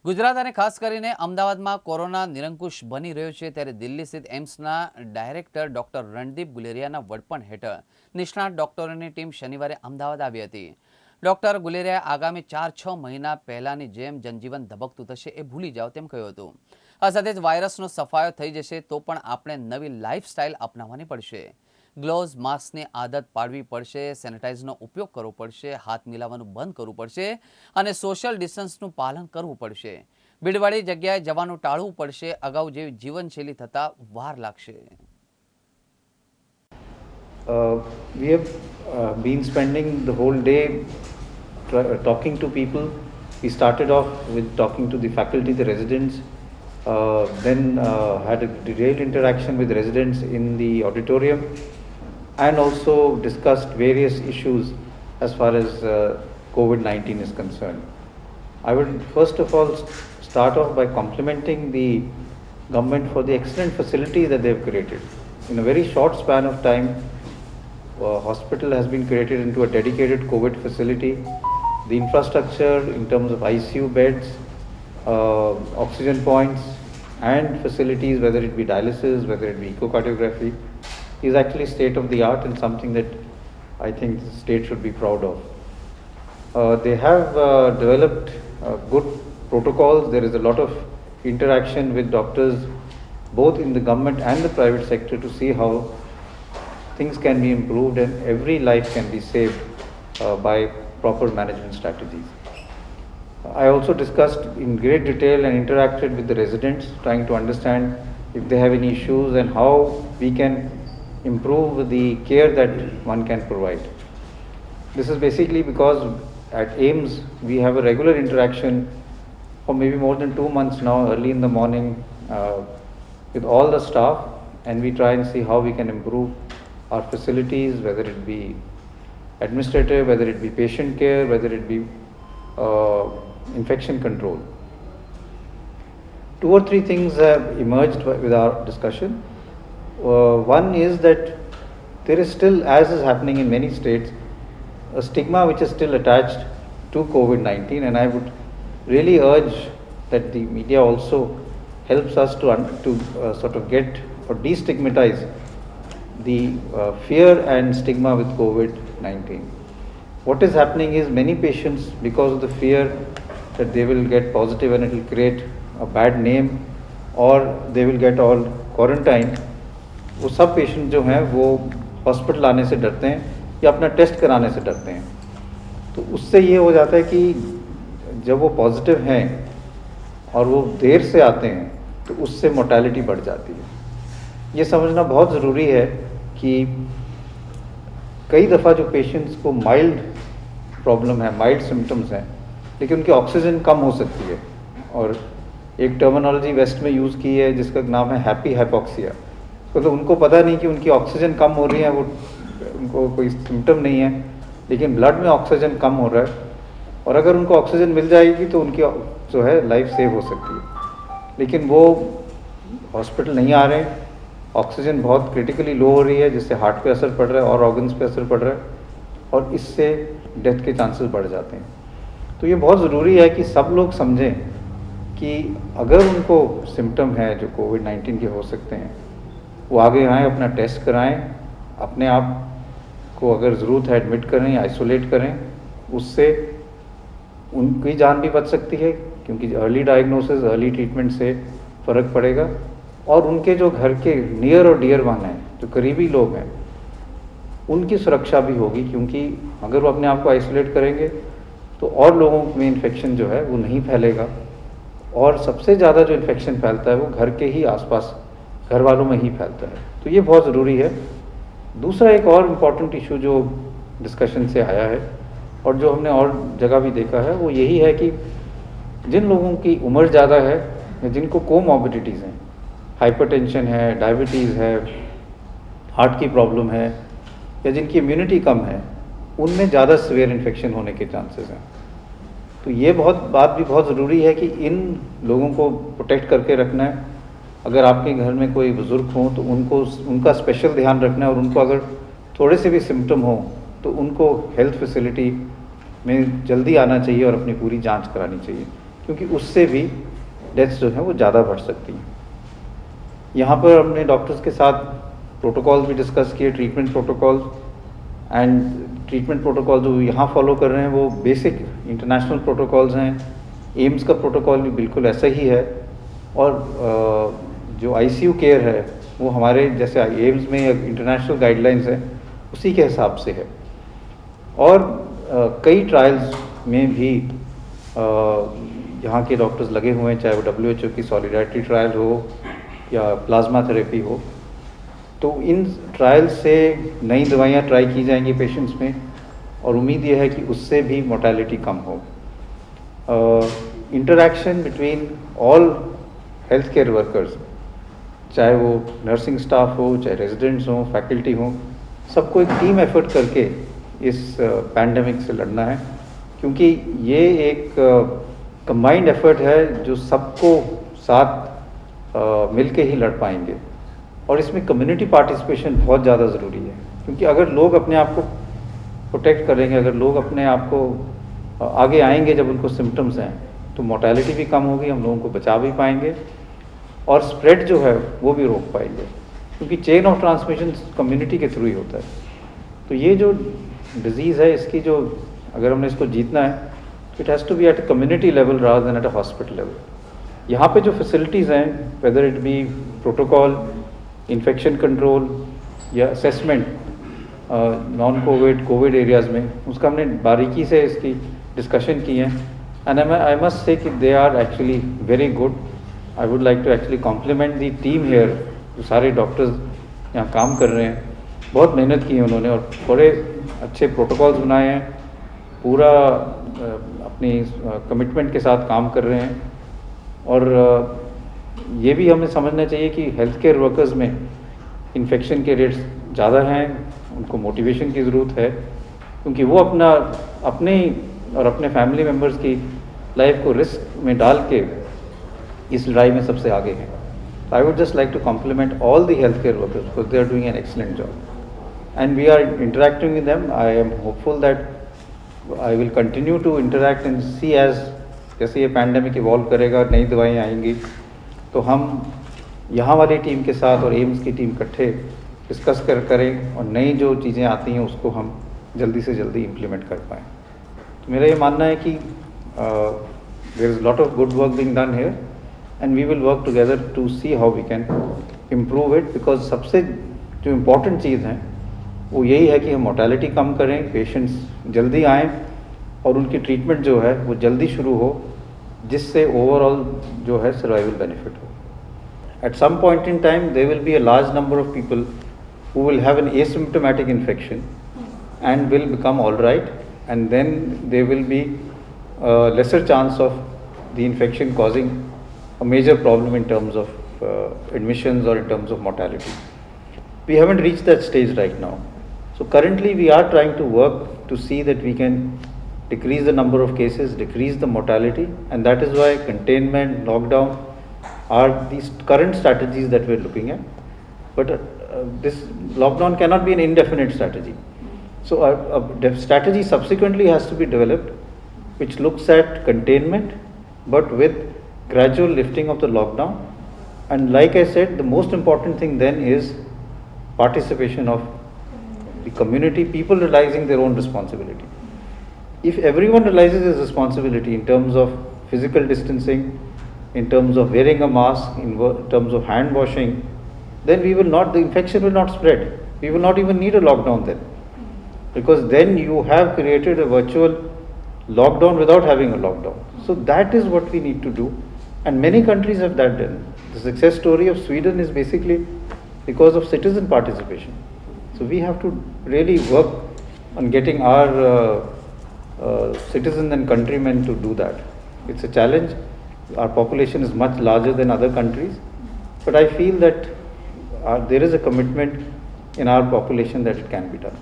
ગુજરાત અને ખાસ કરીને અમદાવાદમાં કોરોના નિરંકુશ બની રહ્યો છે ત્યારે દિલ્હી સ્થિત એમ્સના ડાયરેક્ટર ડોક્ટર રણદીપ ગુલેરિયાના વડપણ હેઠળ નિષ્ણાત ડોક્ટરોની ટીમ શનિવારે અમદાવાદ આવી હતી। ડોક્ટર ગુલેરિયાએ આગામી 4-6 મહિના પહેલાની જેમ જનજીવન ધબકતું થશે એ ભૂલી જાઓ તેમ કહ્યું હતું। આ સાથે જ વાયરસનો સફાયો થઈ જશે તો પણ આપણે નવી લાઇફસ્ટાઇલ અપનાવવાની પડશે। ગ્લોવ્સ માસ્કની આદત પાડવી પડશે, સેનેટાઇઝરનો ઉપયોગ કરવો પડશે, હાથ મિલાવવાનું બંધ કરવું પડશે અને સોશિયલ ડિસ્ટન્સનું પાલન કરવું પડશે। ભીડવાળી જગ્યાએ જવાનું ટાળવું પડશે। અગાઉ જેવી જીવનશૈલી થતા વાર લાગશે। We have been spending the whole day talking to people. We started off with talking to the faculty, the residents, then had a detailed interaction with residents in the auditorium, and also discussed various issues as far as COVID-19 is concerned. I would first of all start off by complimenting the government for the excellent facilities that they have created. In a very short span of time, hospital has been created into a dedicated COVID facility. The infrastructure in terms of ICU beds, oxygen points and facilities, whether it be dialysis, whether it be echocardiography, is actually state of the art and something that I think the state should be proud of. They have developed good protocols. There is a lot of interaction with doctors both in the government and the private sector to see how things can be improved and every life can be saved by proper management strategies. I also discussed in great detail and interacted with the residents, trying to understand if they have any issues and how we can improve the care that one can provide. This is basically because at AIIMS we have a regular interaction for maybe more than 2 months now, early in the morning with all the staff, and we try and see how we can improve our facilities, whether it be administrative, whether it be patient care, whether it be infection control. 2 or 3 things have emerged with our discussion. One is that there is still, as is happening in many states, a stigma which is still attached to COVID-19, and I would really urge that the media also helps us to sort of get or destigmatize the fear and stigma with COVID-19. What is happening is many patients, because of the fear that they will get positive and it will create a bad name or they will get all quarantined, वो सब patient जो हैं वो hospital आने से डरते हैं या अपना टेस्ट कराने से डरते हैं। तो उससे ये हो जाता है कि जब वो पॉजिटिव हैं और वो देर से आते हैं तो उससे मोर्टेलिटी बढ़ जाती है। ये समझना बहुत ज़रूरी है कि कई दफ़ा जो पेशेंट्स को माइल्ड प्रॉब्लम है, माइल्ड सिम्टम्स हैं, लेकिन उनकी ऑक्सीजन कम हो सकती है, और एक टर्मिनोलॉजी वेस्ट में यूज़ की है जिसका नाम है हैप्पी हाइपोक्सिया। तो उनको पता नहीं कि उनकी ऑक्सीजन कम हो रही है, वो उनको कोई सिम्टम नहीं है, लेकिन ब्लड में ऑक्सीजन कम हो रहा है, और अगर उनको ऑक्सीजन मिल जाएगी तो उनकी जो है लाइफ सेव हो सकती है। लेकिन वो हॉस्पिटल नहीं आ रहे हैं, ऑक्सीजन बहुत क्रिटिकली लो हो रही है, जिससे हार्ट पे असर पड़ रहा है और ऑर्गन्स पे असर पड़ रहा है, और इससे डेथ के चांसेस बढ़ जाते हैं। तो ये बहुत ज़रूरी है कि सब लोग समझें कि अगर उनको सिम्टम है जो कोविड-19 के हो सकते हैं, वो आगे आएँ, अपना टेस्ट कराएं, अपने आप को अगर ज़रूरत है एडमिट करें या आइसोलेट करें। उससे उनकी जान भी बच सकती है, क्योंकि अर्ली डायग्नोसिस, अर्ली ट्रीटमेंट से फ़र्क पड़ेगा, और उनके जो घर के नियर और डियर वन हैं, जो करीबी लोग हैं, उनकी सुरक्षा भी होगी, क्योंकि अगर वो अपने आप को आइसोलेट करेंगे तो और लोगों में इन्फेक्शन जो है वो नहीं फैलेगा, और सबसे ज़्यादा जो इन्फेक्शन फैलता है वो घर के ही आसपास घर वालों में ही फैलता है। तो ये बहुत ज़रूरी है। दूसरा एक और इम्पॉर्टेंट इशू जो डिस्कशन से आया है और जो हमने और जगह भी देखा है, वो यही है कि जिन लोगों की उम्र ज़्यादा है या जिनको कोमॉर्बिडिटीज़ हैं, हाइपरटेंशन है, डायबिटीज़ है, हार्ट की प्रॉब्लम है, या जिनकी इम्यूनिटी कम है, उनमें ज़्यादा सीवियर इन्फेक्शन होने के चांसेस हैं। तो ये बात भी बहुत ज़रूरी है कि इन लोगों को प्रोटेक्ट करके रखना है। अगर आपके घर में कोई बुज़ुर्ग हों तो उनका स्पेशल ध्यान रखना है, और उनको अगर थोड़े से भी सिम्टम हो तो उनको हेल्थ फैसिलिटी में जल्दी आना चाहिए और अपनी पूरी जांच करानी चाहिए। क्योंकि उससे भी डेथ्स जो हैं वो ज़्यादा बढ़ सकती हैं। यहाँ पर हमने डॉक्टर्स के साथ प्रोटोकॉल्स भी डिस्कस किए, treatment protocols, and treatment protocol जो यहाँ फॉलो कर रहे हैं वो बेसिक इंटरनेशनल प्रोटोकॉल्स हैं। एम्स का प्रोटोकॉल भी बिल्कुल ऐसा ही है, और जो आईसीयू केयर है वो हमारे जैसे एम्स में इंटरनेशनल गाइडलाइंस है उसी के हिसाब से है। और कई ट्रायल्स में भी यहाँ के डॉक्टर्स लगे हुए हैं, चाहे वो WHO की सॉलिडारिटी ट्रायल हो या प्लाज्मा थेरेपी हो। तो इन ट्रायल्स से नई दवाइयाँ ट्राई की जाएंगी पेशेंट्स में, और उम्मीद यह है कि उससे भी मोर्टेलिटी कम हो। Interaction between all health care workers, चाहे वो नर्सिंग स्टाफ हो, चाहे रेजिडेंट्स हों, फैकल्टी हों, सबको एक टीम एफर्ट करके इस पैंडेमिक से लड़ना है, क्योंकि ये एक कंबाइंड एफर्ट है जो सबको साथ मिलके ही लड़ पाएंगे। और इसमें कम्युनिटी पार्टिसिपेशन बहुत ज़्यादा ज़रूरी है, क्योंकि अगर लोग अपने आप को प्रोटेक्ट करेंगे, अगर लोग अपने आप को आगे आएंगे जब उनको सिम्टम्स हैं, तो मोर्टेलिटी भी कम होगी, हम लोगों को बचा भी पाएंगे, और स्प्रेड जो है वो भी रोक पाएंगे, क्योंकि चेन ऑफ ट्रांसमिशन कम्युनिटी के थ्रू ही होता है। तो ये जो डिज़ीज़ है, इसकी जो अगर हमने इसको जीतना है, तो it has to be at a community level rather than at a hospital level. यहाँ पे जो फैसिलिटीज़ हैं, whether it be protocol, infection control या assessment non covid covid areas में, उसका हमने बारीकी से इसकी डिस्कशन की है, and I must say that they are actually very good. I would like to actually compliment the team here, जो सारे डॉक्टर्स यहाँ काम कर रहे हैं, बहुत मेहनत की है उन्होंने और बड़े अच्छे प्रोटोकॉल्स बनाए हैं, पूरा अपनी कमिटमेंट के साथ काम कर रहे हैं। और ये भी हमें समझना चाहिए कि हेल्थ केयर वर्कर्स में इन्फेक्शन के रेट्स ज़्यादा हैं, उनको मोटिवेशन की ज़रूरत है, क्योंकि वो अपने और अपने फैमिली मेम्बर्स की लाइफ को रिस्क में डाल के इस लड़ाई में सबसे आगे हैं। I would just like to compliment all the health care workers because they are doing an excellent job and we are interacting with them. I am hopeful that I will continue to interact and see as जैसे ये pandemic evolve करेगा, नई दवाइयाँ आएंगी, तो हम यहाँ वाली टीम के साथ और एम्स की टीम इकट्ठे डिस्कस करें और नई जो चीज़ें आती हैं उसको हम जल्दी से जल्दी इम्प्लीमेंट कर पाएँ। तो मेरा ये मानना है कि there is lot of good work being done here and we will work together to see how we can improve it, because सबसे जो इम्पोर्टेंट चीज़ है वो यही है कि हम मोर्टेलिटी कम करें, पेशेंट्स जल्दी आएँ और उनकी ट्रीटमेंट जो है वो जल्दी शुरू हो, जिससे ओवरऑल जो है सर्वाइवल बेनिफिट हो। At some point in time, there will be a large number of people who will have an asymptomatic infection and will become all right, and then there will be a lesser chance of the infection causing a major problem in terms of admissions or in terms of mortality. We haven't reached that stage right now. So currently we are trying to work to see that we can decrease the number of cases, decrease the mortality, and that is why containment, lockdown are these current strategies that we're looking at. But this lockdown cannot be an indefinite strategy. So a strategy subsequently has to be developed which looks at containment but with gradual lifting of the lockdown. And like I said, the most important thing then is participation of the community, people realizing their own responsibility. If everyone realizes his responsibility in terms of physical distancing, in terms of wearing a mask, in terms of hand washing, then the infection will not spread. We will not even need a lockdown then. Because then you have created a virtual lockdown without having a lockdown. So that is what we need to do. And many countries have that done. The success story of Sweden is basically because of citizen participation. So we have to really work on getting our citizens and countrymen to do that. It's a challenge. Our population is much larger than other countries, but I feel that there is a commitment in our population that it can be done.